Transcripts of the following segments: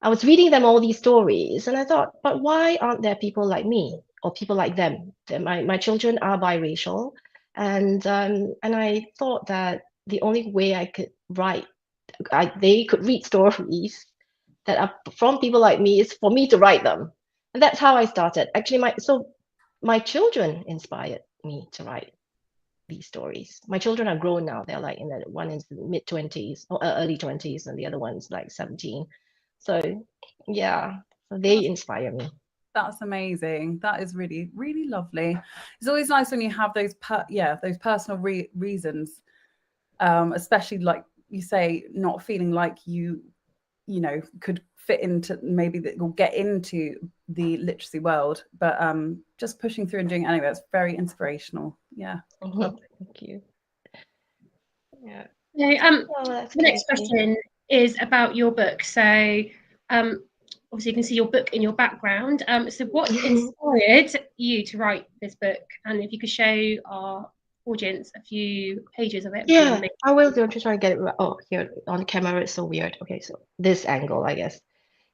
I was reading them all these stories, and I thought, but why aren't there people like me or people like them? My children are biracial, and I thought that the only way I could write, they could read stories that are from people like me is for me to write them, and that's how I started. Actually, my children inspired me to write these stories. My children are grown now. They're like in the one is mid 20s or early 20s, and the other one's like 17. So yeah, so they That's inspire me. that's amazing. That is really, really lovely. It's always nice when you have those yeah, those personal reasons, especially like you say, not feeling like you know, could fit into maybe that will get into the literacy world, but just pushing through and doing it anyway. It's very inspirational. Yeah. Mhm. Thank you. Yeah. No, Oh, that's the next kind. question is about your book. So, obviously, you can see your book in your background. So, what inspired you to write this book? And if you could show our audience a few pages of it, would be Yeah, amazing. I will do. I'm just trying to get it right. Oh, here on camera, it's so weird. Okay, so this angle, I guess.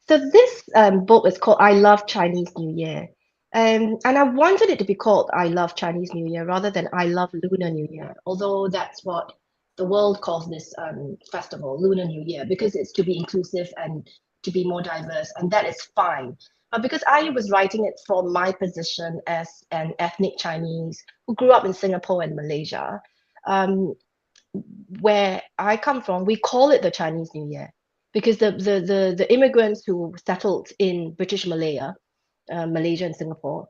So this book is called I Love Chinese New Year. And I wanted it to be called I Love Chinese New Year rather than I Love Lunar New Year, although that's what the world calls this festival, Lunar New Year, because it's to be inclusive and to be more diverse, and that is fine. But because I was writing it from my position as an ethnic Chinese who grew up in Singapore and Malaysia, um, where I come from, we call it the Chinese New Year because the immigrants who settled in British Malaya, Malaysia and Singapore,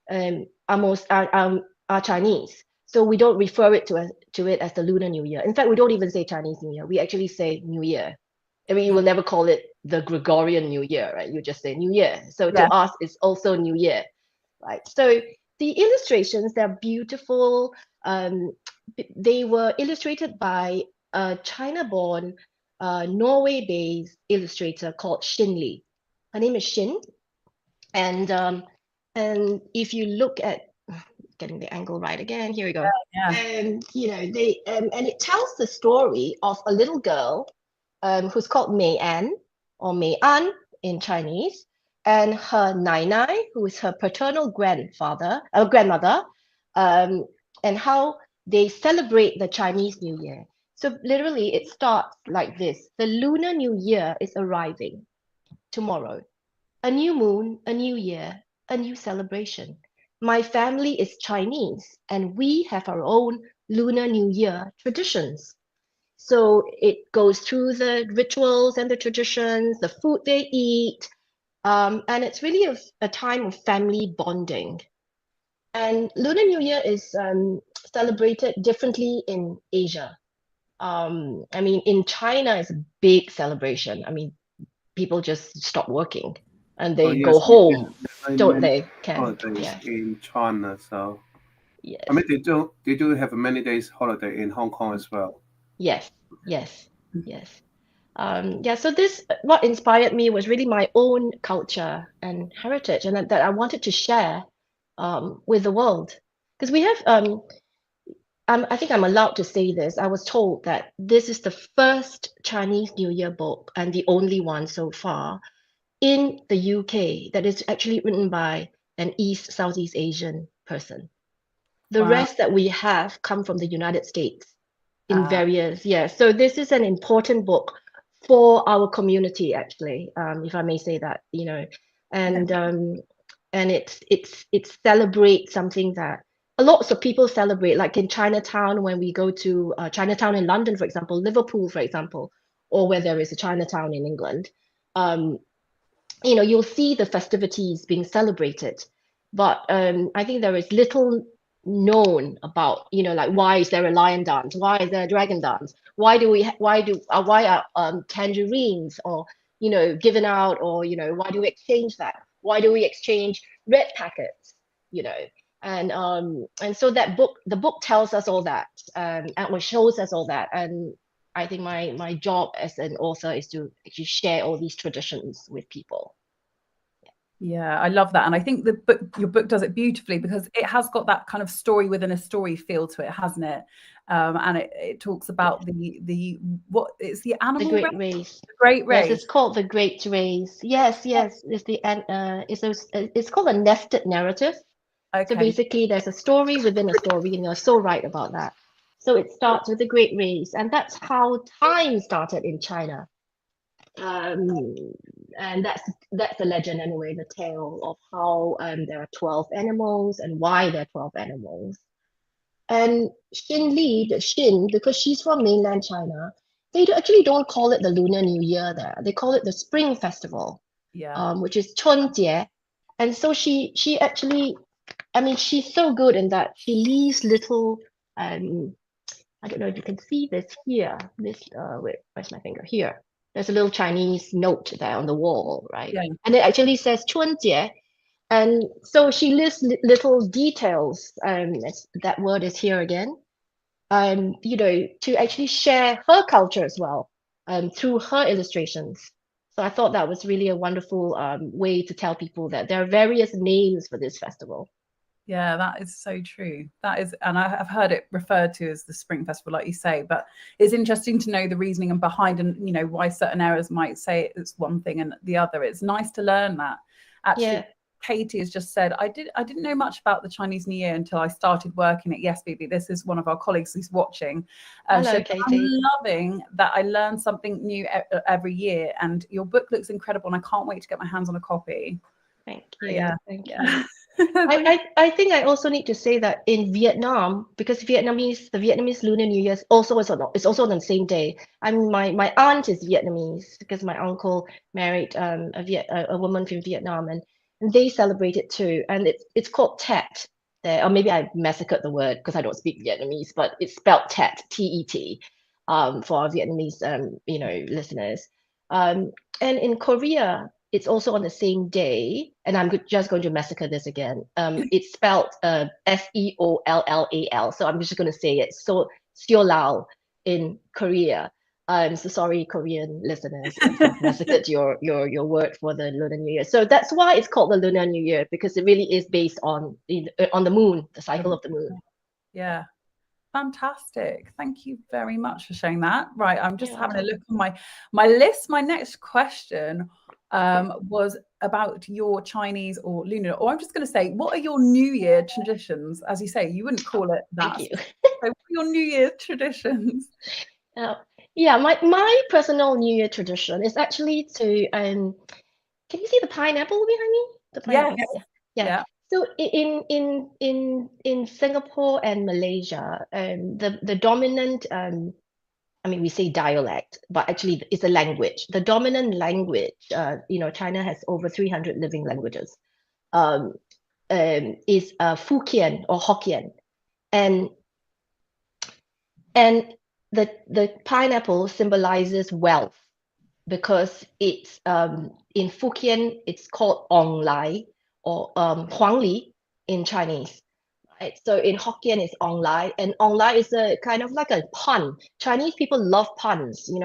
are are Chinese. So we don't refer it to it as the Lunar New Year. In fact, we don't even say Chinese New Year. We actually say New Year. I mean, you will never call it the Gregorian New Year, right? You just say New Year. So to Yeah. us, it's also New Year, right? So the illustrations, they're beautiful. Um, they were illustrated by a China-born, Norway-based illustrator called Shin Lee. Her name is Shin, and if you look at getting the angle right again, here we go. Yeah. And you know they and it tells the story of a little girl who's called Mei An or Mei An in Chinese, and her Nai Nai, who is her paternal grandmother, um, and how they celebrate the Chinese New Year. So literally, it starts like this: the Lunar New Year is arriving tomorrow. A new moon, a new year, a new celebration. My family is Chinese, and we have our own Lunar New Year traditions. So it goes through the rituals and the traditions, the food they eat, and it's really a time of family bonding. And Lunar New Year is celebrated differently in Asia. I mean, in China, it's a big celebration. I mean, people just stop working and Oh they go yes, there's home, don't many they, Ken? holidays Yeah, in China. So I yes, mean, they do have a many days holiday in Hong Kong as well. yes, yes, yes. Yeah, so this, what inspired me was really my own culture and heritage, and that I wanted to share with the world. Because we have, I think I'm allowed to say this. I was told that this is the first Chinese New Year book and the only one so far in the UK that is actually written by an Southeast Asian person. The Wow. rest that we have come from the United States in Uh, various, yeah. So this is an important book for our community, actually, if I may say that, you know, yeah. and it celebrates something that a lot of people celebrate, like in Chinatown when we go to Chinatown in London, for example, Liverpool, for example, or where there is a Chinatown in England. Um, you know, you'll see the festivities being celebrated, but I think there is little known about, you know, like why is there a lion dance, why is there a dragon dance, why are tangerines or, you know, given out, or, you know, why do we exchange that, why do we exchange red packets, you know. And so that book, the book tells us all that, and shows us all that. And I think my job as an author is to actually share all these traditions with people. Yeah, I love that. And I think your book does it beautifully, because it has got that kind of story within a story feel to it, hasn't it? And it talks about the what it's the The animal Great race, Race. the great Yes, race. it's called The Great Race. Yes, yes, it's called a nested narrative. So Okay. basically, there's a story within a story, and you're so right about that. So it starts with the Great Race, and that's how time started in China. Um, and that's the legend anyway, the tale of how there are 12 animals and why there are 12 animals. And Xin Li, the Xin, because she's from mainland China, actually don't call it the Lunar New Year there. They call it the Spring Festival, Yeah. which is 春节. And so she actually, I mean, she's so good in that she leaves little, I don't know if you can see this here. Wait, where's my finger? Here. There's a little Chinese note there on the wall, right? Yeah. And it actually says 春节. And so she lists little details, that word is here again, to actually share her culture as well, through her illustrations. So I thought that was really a wonderful way to tell people that there are various names for this festival. Yeah, that is so true. That is, and I've heard it referred to as the Spring Festival, like you say, but it's interesting to know the reasoning and behind, and why certain areas might say it's one thing and the other. It's nice to learn that. Actually, Yeah. Katie has just said, I didn't know much about the Chinese New Year until I started working at Yes Baby. This is one of our colleagues who's watching. Hello, said, Katie. I'm loving that I learn something new every year, and your book looks incredible, and I can't wait to get my hands on a copy. Thank you. Yeah. Thank you. Yeah. I think I also need to say that in Vietnam, because the Vietnamese Lunar New Year is also on the same day. I mean, my aunt is Vietnamese because my uncle married a woman from Vietnam, and they celebrate it too. And it's called Tet there, or maybe I massacred the word because I don't speak Vietnamese, but it's spelled Tet, T-E-T, for our Vietnamese listeners. And in Korea, it's also on the same day, and I'm just going to massacre this again. It's spelled Seollal. So I'm just going to say it. So Seollal in Korea. So sorry, Korean listeners, if I've massacred your word for the Lunar New Year. So that's why it's called the Lunar New Year, because it really is based on the moon, the cycle of the moon. Yeah. Fantastic. Thank you very much for sharing that. Right, I'm just having a look at my list. My next question was about your Chinese or lunar, or I'm just going to say, what are your New Year traditions? As you say, you wouldn't call it that. Thank you. So what are your New Year traditions? Yeah, my personal New Year tradition is actually to can you see the pineapple behind me? The pineapple. Yes. Yeah. Yeah. So in Singapore and Malaysia, the dominant I mean, we say dialect, but actually it's a language. The dominant language, China has over 300 living languages, is Fujian or Hokkien. And the pineapple symbolizes wealth because it's in Fujian, it's called Ong Lai or Huang Li in Chinese. Right? So in Hokkien, it's Ong Lai, and Ong Lai is a kind of like a pun. Chinese people love puns, and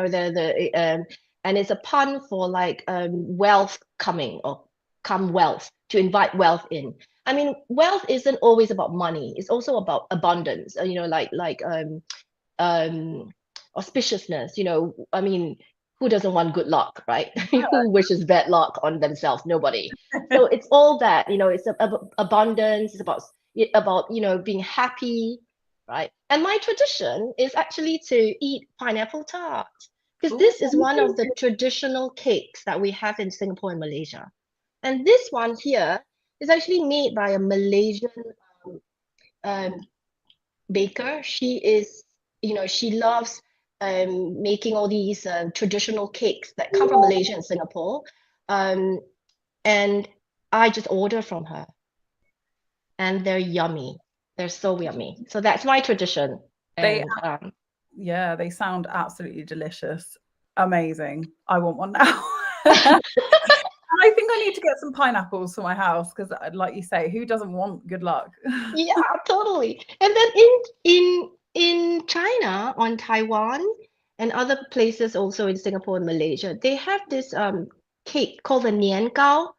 it's a pun for like wealth coming or come wealth, to invite wealth in. I mean, wealth isn't always about money. It's also about abundance. Auspiciousness. I mean, who doesn't want good luck, right? Who wishes bad luck on themselves? Nobody. So it's all that. It's abundance. It's about being happy, right? And my tradition is actually to eat pineapple tart, because this is one of the traditional cakes that we have in Singapore and Malaysia. And this one here is actually made by a Malaysian baker. She loves making all these traditional cakes that come from Malaysia and Singapore. And I just order from her. And they're yummy. They're so yummy. So that's my tradition. They sound absolutely delicious. Amazing. I want one now. I think I need to get some pineapples for my house because, like you say, who doesn't want good luck? Yeah, totally. And then in China, on Taiwan, and other places also in Singapore and Malaysia, they have this cake called the nian gao,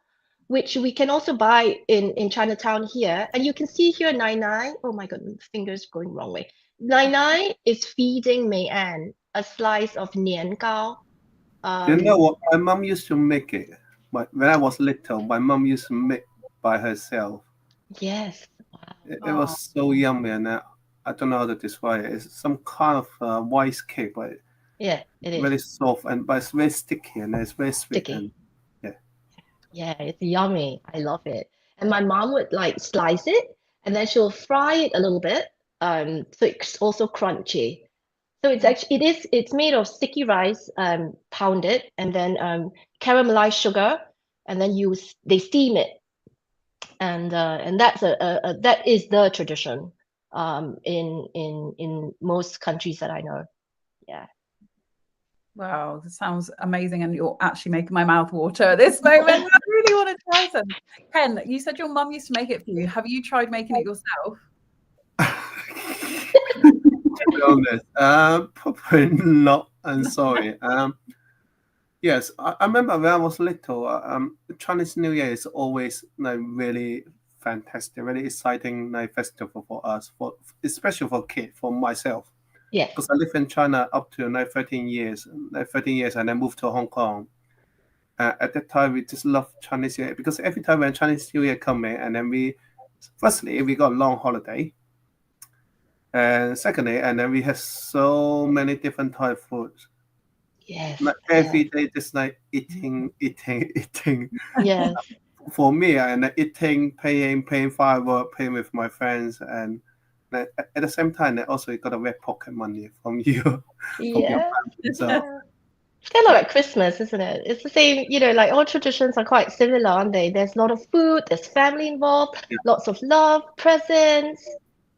which we can also buy in Chinatown here. And you can see here Nai Nai. Oh my God, fingers going wrong way. Nai Nai is feeding Mei An a slice of nian gao. You know what? My mom used to make it. But when I was little, my mom used to make by herself. Yes. It was so yummy, and I don't know how to describe it. It's some kind of rice cake, but Yeah, it is. very soft, but it's very sticky and it's very sweet. Sticky. And Yeah, it's yummy. I love it. And my mom would like slice it and then she'll fry it a little bit. So it's also crunchy. So it's actually it's made of sticky rice, pounded, and then caramelized sugar, and then they steam it. And that's that is the tradition in most countries that I know. Yeah. Wow, this sounds amazing, and you're actually making my mouth water at this moment. I really want to try some. Ken, you said your mum used to make it for you. Have you tried making it yourself? to be honest, probably not. I'm sorry. Yes, I remember when I was little. Chinese New Year is always like really fantastic, really exciting like festival for us, for especially for kids, for myself. Yeah. Because I lived in China up to like 13 years, and then moved to Hong Kong. At that time, we just loved Chinese New Year because every time when Chinese New Year coming, and then firstly, we got a long holiday. And secondly, and then we have so many different type of foods. Yes. Like every day, just like eating. Yes. For me, and eating, paying firework, paying with my friends, and at the same time, they also got a red pocket money from you, from your Yeah. family. So It's kind of like Christmas, isn't it? It's the same, like all traditions are quite similar, aren't they? There's a lot of food, there's family involved, yeah. lots of love, presents,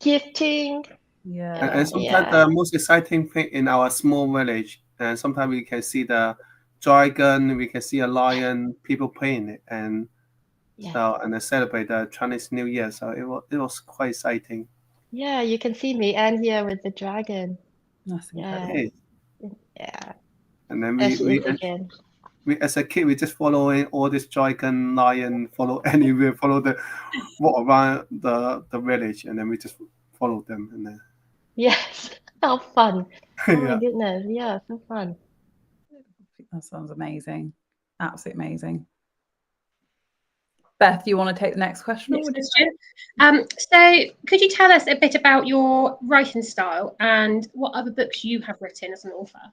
gifting. Yeah. And sometimes Yeah. the most exciting thing in our small village, and sometimes we can see the dragon, we can see a lion, people playing it, and Yeah. so and they celebrate the Chinese New Year. So it was quite exciting. Yeah, you can see me and here with the dragon. That's Yeah. incredible. Yeah. And then There she is again. we as a kid we just following all this dragon, lion, follow anywhere, follow the walk around the village, and then we just follow them, and then Yes. How fun. Oh my yeah. goodness. Yeah, so fun. That sounds amazing. Absolutely amazing. Beth, you want to take the next question? Next question. So could you tell us a bit about your writing style and what other books you have written as an author?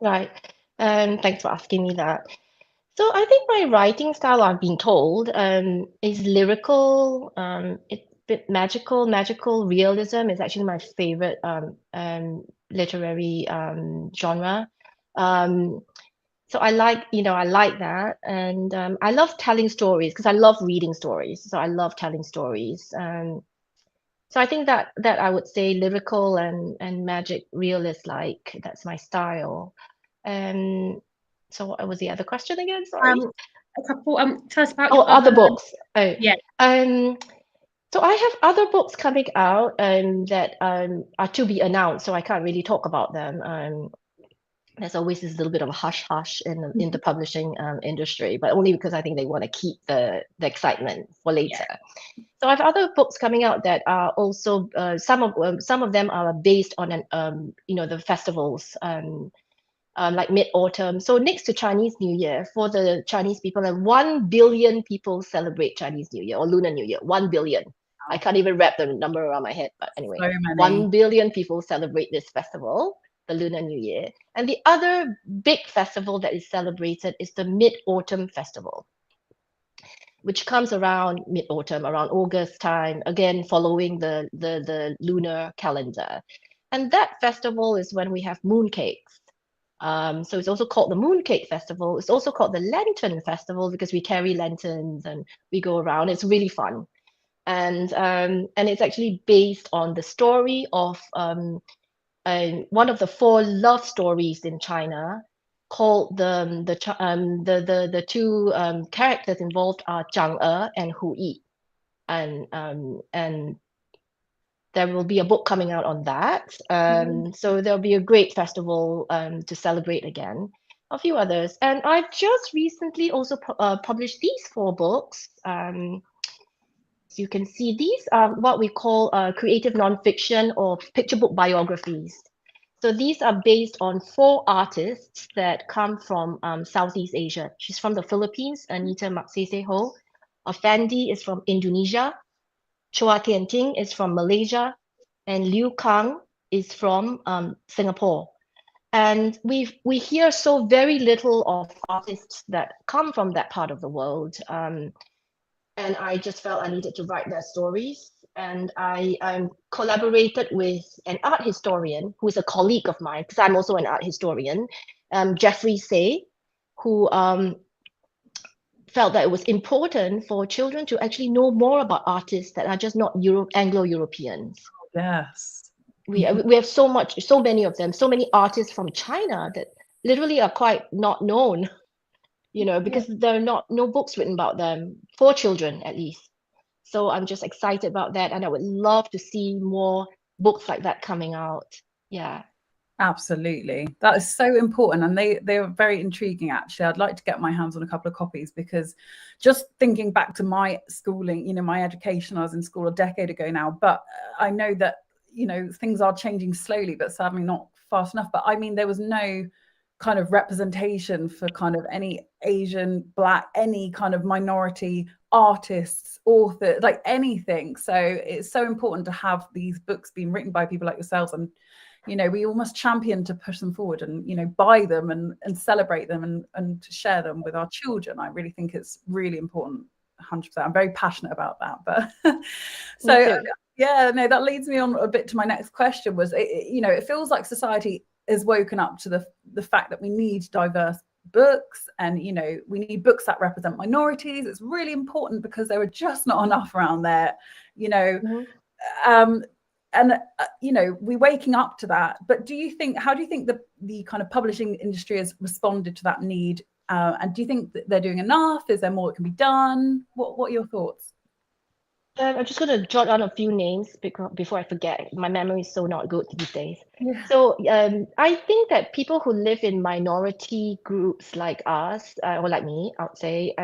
Right. Thanks for asking me that. So I think my writing style, I've been told, is lyrical. It's a bit magical. Magical realism is actually my favorite literary genre. So I like that, and I love telling stories because I love reading stories. So I love telling stories. So I think that I would say lyrical and magic realist, like that's my style. So what was the other question again? Sorry. A couple. Tell us about Oh, your other books. Oh, Yeah. So I have other books coming out that are to be announced, so I can't really talk about them. There's always this little bit of a hush hush in the publishing industry, but only because I think they want to keep the excitement for later. So I have other books coming out that are also some of them are based on the festivals. Like Mid-Autumn. So next to Chinese New Year, for the Chinese people, and 1 billion people celebrate Chinese New Year or Lunar New Year. 1 billion. I can't even wrap the number around my head, but anyway, So many. 1 billion people celebrate this festival, the Lunar New Year. And the other big festival that is celebrated is the Mid-Autumn Festival, which comes around Mid-Autumn, around August time, again following the lunar calendar. And that festival is when we have mooncakes. So it's also called the Mooncake Festival. It's also called the Lantern Festival because we carry lanterns and we go around. It's really fun, and it's actually based on the story of one of the 4 love stories in China, called the two characters involved are Zhang E and Hu Yi, and there will be a book coming out on that. So there'll be a great festival to celebrate again. a few others. And I've just recently also published these 4 books. So you can see these are what we call creative nonfiction or picture book biographies. So these are based on 4 artists that come from Southeast Asia. She's from the Philippines, Anita Maksese Ho. Effendi is from Indonesia. Chua Kian Ting is from Malaysia. And Liu Kang is from Singapore. And we hear so very little of artists that come from that part of the world. And I just felt I needed to write their stories. And I collaborated with an art historian who is a colleague of mine, because I'm also an art historian, Jeffrey Say, who felt that it was important for children to actually know more about artists that are just not Anglo-Europeans. Yes. We have so many of them, so many artists from China that literally are quite not known, you know, because there are no books written about them for children, at least. So I'm just excited about that, and I would love to see more books like that coming out. Yeah. Absolutely. That is so important, and they are very intriguing, actually. I'd like to get my hands on a couple of copies, because just thinking back to my schooling, you know, my education, I was in school a decade ago now, but I know that, you know, things are changing slowly, but sadly not fast enough. But I mean, there was no kind of representation for kind of any Asian, Black, any kind of minority artists, authors, like anything. So it's so important to have these books being written by people like yourselves, and you know, we almost champion to push them forward and, you know, buy them and celebrate them and to share them with our children. I really think it's really important. 100%. I'm very passionate about that. But so yeah, no, that leads me on a bit to my next question. Was you know, it feels like society has woken up to the fact that we need diverse books, and you know, we need books that represent minorities. It's really important because there are just not enough around there, you know. And you know, we're waking up to that. But how do you think the kind of publishing industry has responded to that need? And do you think that they're doing enough? Is there more that can be done? What are your thoughts? I'm just going to jot down a few names before I forget. My memory is so not good these days. Yeah. So I think that people who live in minority groups like us, or like me, I would say,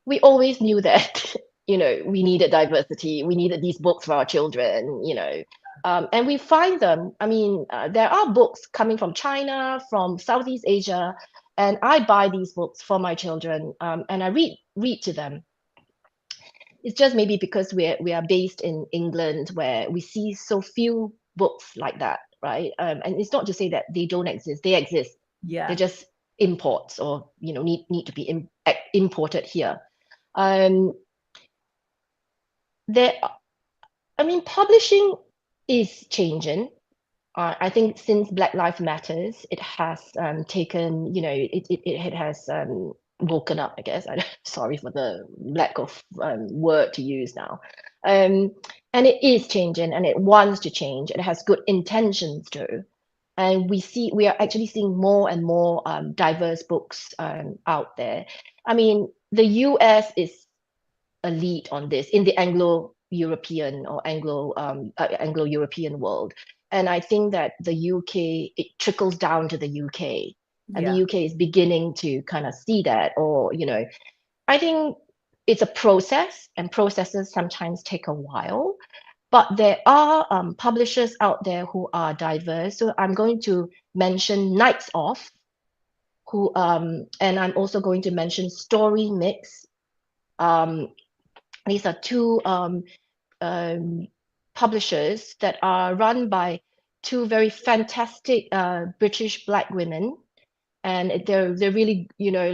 we always knew that, you know, we needed diversity. We needed these books for our children, you know. And we find them. I mean, there are books coming from China, from Southeast Asia, and I buy these books for my children, and I read to them. It's just maybe because we are based in England, where we see so few books like that, right? And it's not to say that they don't exist; they exist. Yeah, they're just imports, or you know, need to be imported here. I mean, publishing is changing. I think since Black Lives Matters, it has taken, you know, it has woken up, I guess. Sorry for the lack of word to use now. And it is changing, and it wants to change. It has good intentions too. And we are actually seeing more and more diverse books out there. I mean, the US is a lead on this in the Anglo-European or Anglo-European world. And I think that the UK, it trickles down to the UK. And the UK is beginning to kind of see that, or, you know, I think it's a process, and processes sometimes take a while. But there are publishers out there who are diverse. So I'm going to mention Nights Off, who and I'm also going to mention Story Mix. These are two publishers that are run by two very fantastic British Black women, and they're really, you know,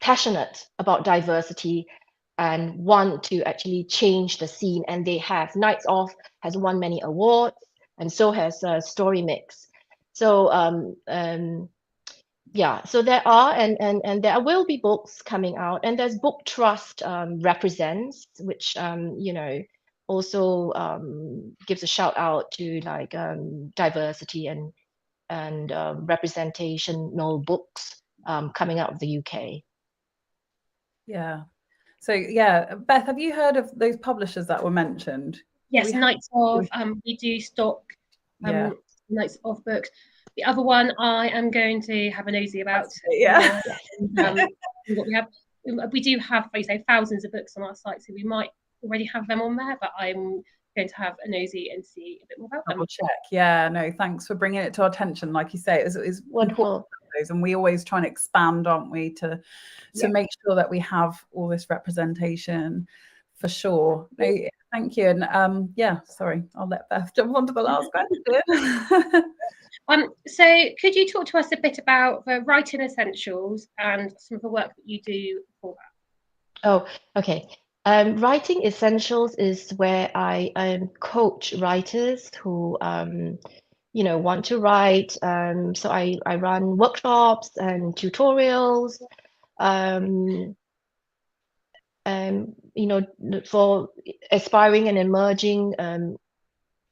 passionate about diversity and want to actually change the scene. And they have Nights Off has won many awards, and so has Story Mix. So yeah, so there are, and there will be books coming out, and there's Book Trust Represents, which you know, also gives a shout out to like diversity and representational books coming out of the UK. Yeah. So yeah, Beth, have you heard of those publishers that were mentioned? Yes, Nights Of. We do stock Nights Of books. The other one I am going to have a nosy about. Yeah. What we have. We do have, like you say, thousands of books on our site, so we might already have them on there, but I'm going to have a nosy and see a bit more about them. Double check. Yeah, no, thanks for bringing it to our attention. Like you say, it's Wonderful. and we always try and expand, aren't we, to make sure that we have all this representation for sure. No, thank you. And yeah, sorry, I'll let Beth jump on to the last question. So could you talk to us a bit about the writing essentials and some of the work that you do for that? Oh, okay. Writing essentials is where I coach writers who want to write. So I run workshops and tutorials. For aspiring and emerging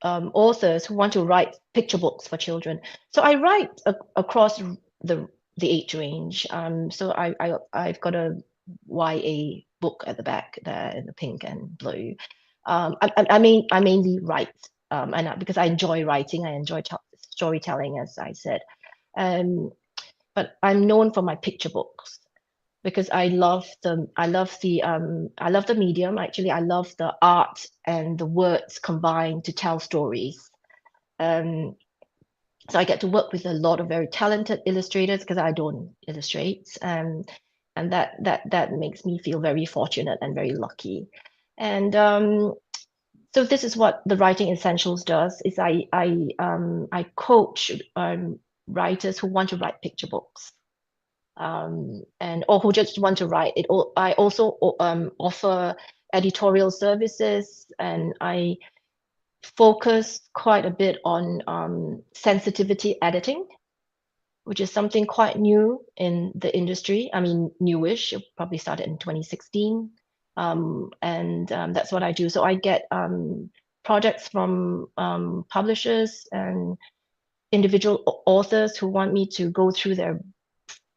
authors who want to write picture books for children. So I write across the age range. So I've got a YA book at the back there in the pink and blue. I mainly write, because I enjoy writing, I enjoy storytelling, as I said. But I'm known for my picture books because I love the medium. Actually, I love the art and the words combined to tell stories. So I get to work with a lot of very talented illustrators because I don't illustrate, and that makes me feel very fortunate and very lucky. And so this is what the Writing Essentials does: is I coach writers who want to write picture books. Or who just want to write it. I also offer editorial services, and I focus quite a bit on sensitivity editing, which is something quite new in the industry. I mean, newish. It probably started in 2016, and that's what I do. So I get projects from publishers and individual authors who want me to go through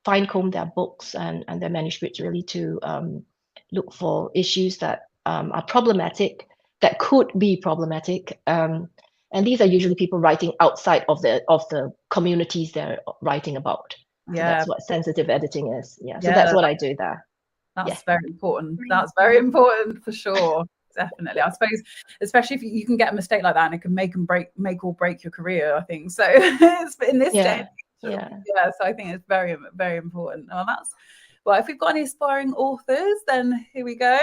fine comb their books and their manuscripts, really, to look for issues that are problematic, that could be problematic. And these are usually people writing outside of the communities they're writing about. So that's what sensitive editing is. So that's what I do there. That's very important. That's very important for sure. Definitely. I suppose, especially if you can get a mistake like that and it can make or break your career, I think. So it's in this day. So I think it's very, very important. Well, if we've got any aspiring authors, then here we go.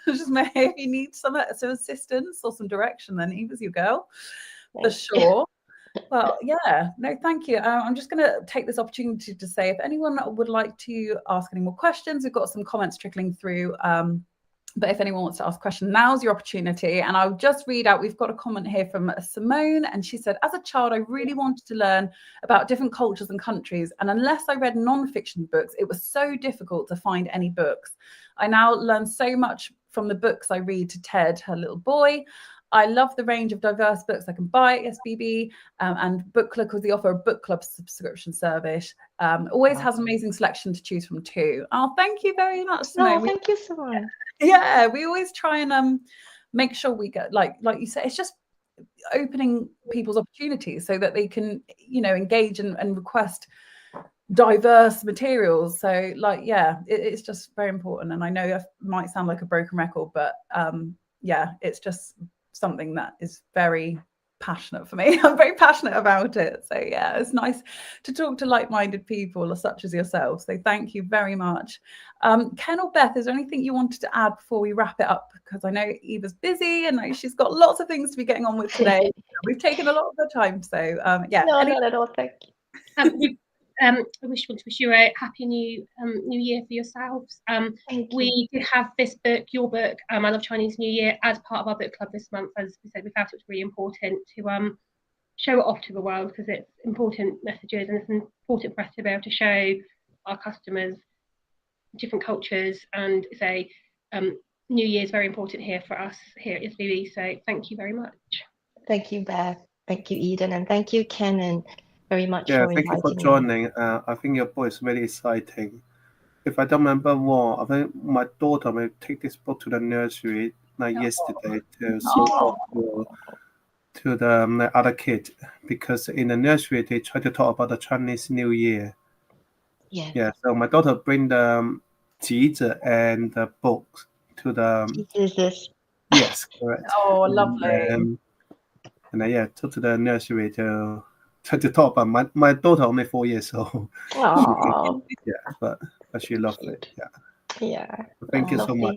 Just if you need some assistance or some direction, then Eva's your girl for sure. Well, no, thank you. I'm just going to take this opportunity to say, if anyone would like to ask any more questions, we've got some comments trickling through. But if anyone wants to ask a question, now's your opportunity. And I'll just read out, we've got a comment here from Simone. And she said, as a child, I really wanted to learn about different cultures and countries. And unless I read non-fiction books, it was so difficult to find any books. I now learn so much from the books I read to Ted, her little boy. I love the range of diverse books I can buy at SBB, and Book Club, because they offer a book club subscription service. Always has an amazing selection to choose from too. Oh, thank you very much, Simone. Oh, thank you so much. Yeah, we always try and make sure we get, like you said, it's just opening people's opportunities so that they can, engage and request diverse materials. So it's just very important. And I know it might sound like a broken record, but it's just something that is very passionate for me. I'm very passionate about it. So it's nice to talk to like-minded people such as yourself. So thank you very much. Ken or Beth, is there anything you wanted to add before we wrap it up? Because I know Eva's busy and she's got lots of things to be getting on with today. We've taken a lot of her time. So No, not at all. Thank you. I wish to wish you a happy new year for yourselves. We did have this book, your book, I Love Chinese New Year, as part of our book club this month. As we said, we felt it was really important to show it off to the world, because it's important messages, and it's important for us to be able to show our customers different cultures, and say New Year is very important here for us here at SBB. So thank you very much. Thank you, Beth. Thank you, Eden, and thank you, Ken, and very much for thank you for joining. I think your book is really exciting. If I don't remember wrong, I think my daughter may take this book to the nursery yesterday to to the other kid, because in the nursery they try to talk about the Chinese New Year. Yeah. Yeah, so my daughter bring the 旗子 and the books to the Jesus. yes, correct. Oh, lovely. And then yeah, to the nursery to try to talk about my daughter only 4 years old. Oh, Yeah, but she loved it. Yeah. yeah. Thank you so Lovely. much.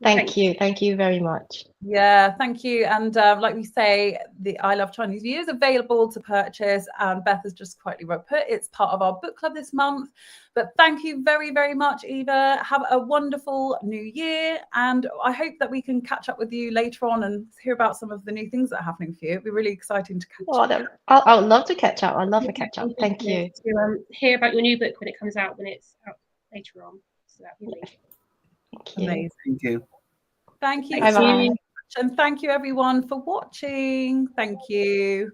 Thank you. Thank you very much. Yeah, thank you. And like we say, the I Love Chinese View is available to purchase. And Beth has just quietly put it's part of our book club this month. But thank you very, very much, Eva. Have a wonderful new year. And I hope that we can catch up with you later on and hear about some of the new things that are happening for you. It'd be really exciting to catch up. I would love to catch up. I'd love to catch up. Thank you. To hear about your new book when it comes out, when it's out later on. So that'd be amazing. Thank you. Amazing. Thank you. Thank you. Bye-bye. And thank you everyone for watching. Thank you.